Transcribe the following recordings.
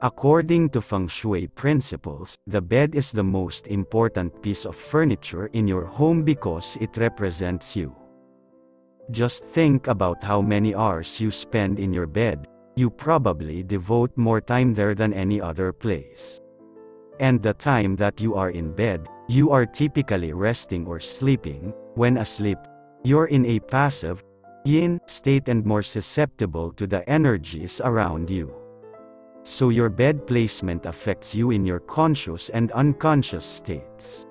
According to Feng Shui principles, the bed is the most important piece of furniture in your home because it represents you. Just think about how many hours you spend in your bed. You probably devote more time there than any other place. And the time that you are in bed, you are typically resting or sleeping. When asleep, you're in a passive, yin state and more susceptible to the energies around you. So your bed placement affects you in your conscious and unconscious states.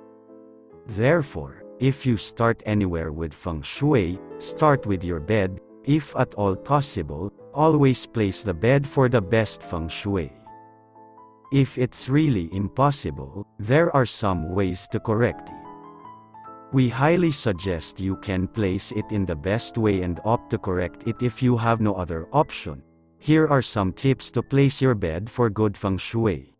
Therefore, if you start anywhere with Feng Shui, start with your bed. If at all possible, always place the bed for the best Feng Shui. If it's really impossible, there are some ways to correct it. We highly suggest you can place it in the best way and opt to correct it if you have no other option. Here are some tips to place your bed for good Feng Shui.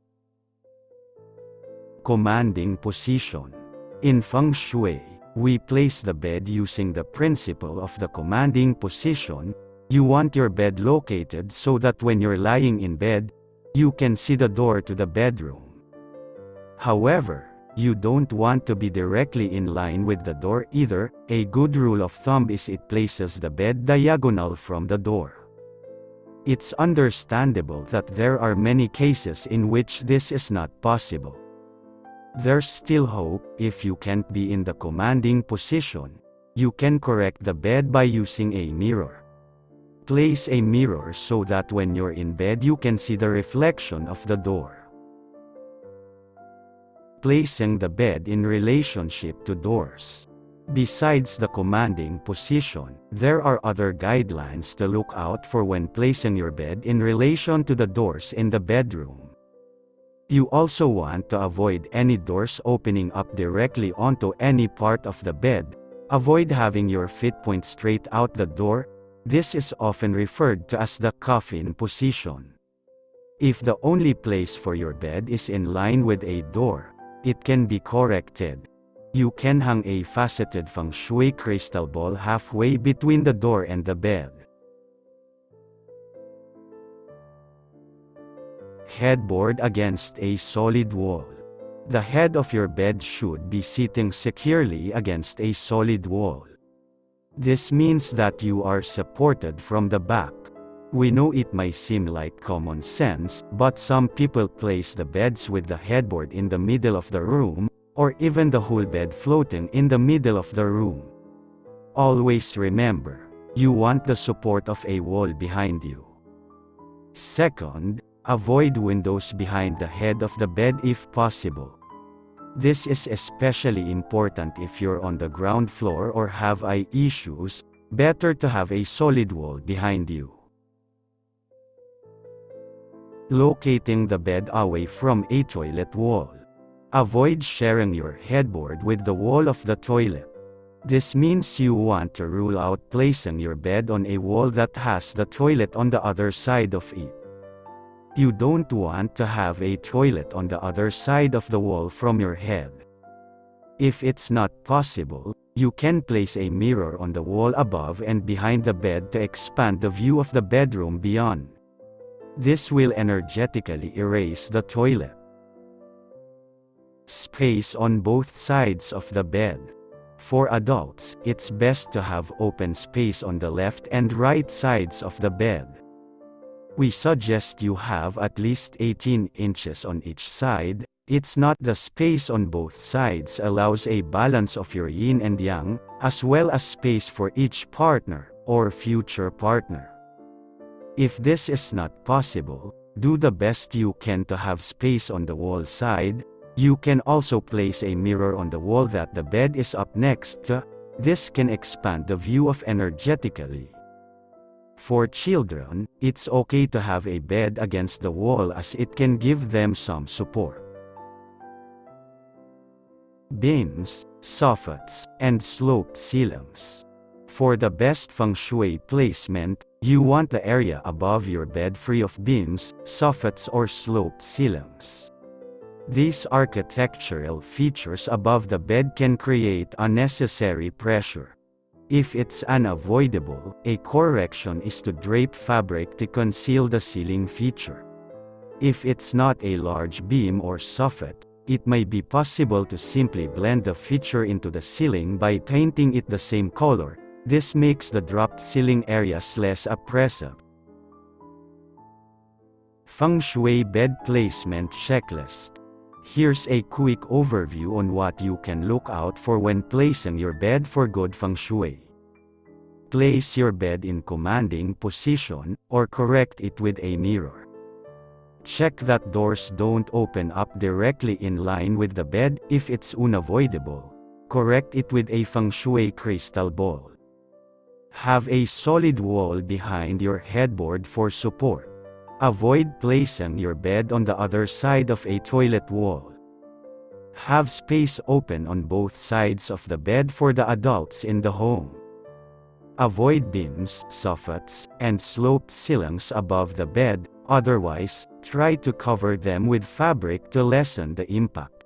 Commanding position. In Feng Shui, we place the bed using the principle of the commanding position. You want your bed located so that when you're lying in bed, you can see the door to the bedroom. However, you don't want to be directly in line with the door either. A good rule of thumb is it places the bed diagonal from the door. It's understandable that there are many cases in which this is not possible. There's still hope. If you can't be in the commanding position, you can correct the bed by using a mirror. Place a mirror so that when you're in bed you can see the reflection of the door. Placing the bed in relationship to doors. Besides the commanding position, there are other guidelines to look out for when placing your bed in relation to the doors in the bedroom. You also want to avoid any doors opening up directly onto any part of the bed. Avoid having your feet point straight out the door. This is often referred to as the coffin position. If the only place for your bed is in line with a door, it can be corrected. You can hang a faceted Feng Shui crystal ball halfway between the door and the bed. Headboard against a solid wall. The head of your bed should be sitting securely against a solid wall. This means that you are supported from the back. We know it may seem like common sense, but some people place the beds with the headboard in the middle of the room, or even the whole bed floating in the middle of the room. Always remember, you want the support of a wall behind you. Second, avoid windows behind the head of the bed if possible. This is especially important if you're on the ground floor or have eye issues. Better to have a solid wall behind you. Locating the bed away from a toilet wall. Avoid sharing your headboard with the wall of the toilet. This means you want to rule out placing your bed on a wall that has the toilet on the other side of it. You don't want to have a toilet on the other side of the wall from your head. If it's not possible, you can place a mirror on the wall above and behind the bed to expand the view of the bedroom beyond. This will energetically erase the toilet. Space on both sides of the bed. For adults, it's best to have open space on the left and right sides of the bed. We suggest you have at least 18 inches on each side. It's not the space on both sides allows a balance of your yin and yang, as well as space for each partner, or future partner. If this is not possible, do the best you can to have space on the wall side. You can also place a mirror on the wall that the bed is up next to. This can expand the view of energetically. For children, it's okay to have a bed against the wall as it can give them some support. Beams, soffits, and sloped ceilings. For the best Feng Shui placement, you want the area above your bed free of beams, soffits or sloped ceilings. These architectural features above the bed can create unnecessary pressure. If it's unavoidable, a correction is to drape fabric to conceal the ceiling feature. If it's not a large beam or soffit, it may be possible to simply blend the feature into the ceiling by painting it the same color. This makes the dropped ceiling areas less oppressive. Feng Shui Bed Placement Checklist. Here's a quick overview on what you can look out for when placing your bed for good Feng Shui. Place your bed in commanding position, or correct it with a mirror. Check that doors don't open up directly in line with the bed. If it's unavoidable, correct it with a Feng Shui crystal ball. Have a solid wall behind your headboard for support. Avoid placing your bed on the other side of a toilet wall. Have space open on both sides of the bed for the adults in the home. Avoid beams, soffits, and sloped ceilings above the bed. Otherwise, try to cover them with fabric to lessen the impact.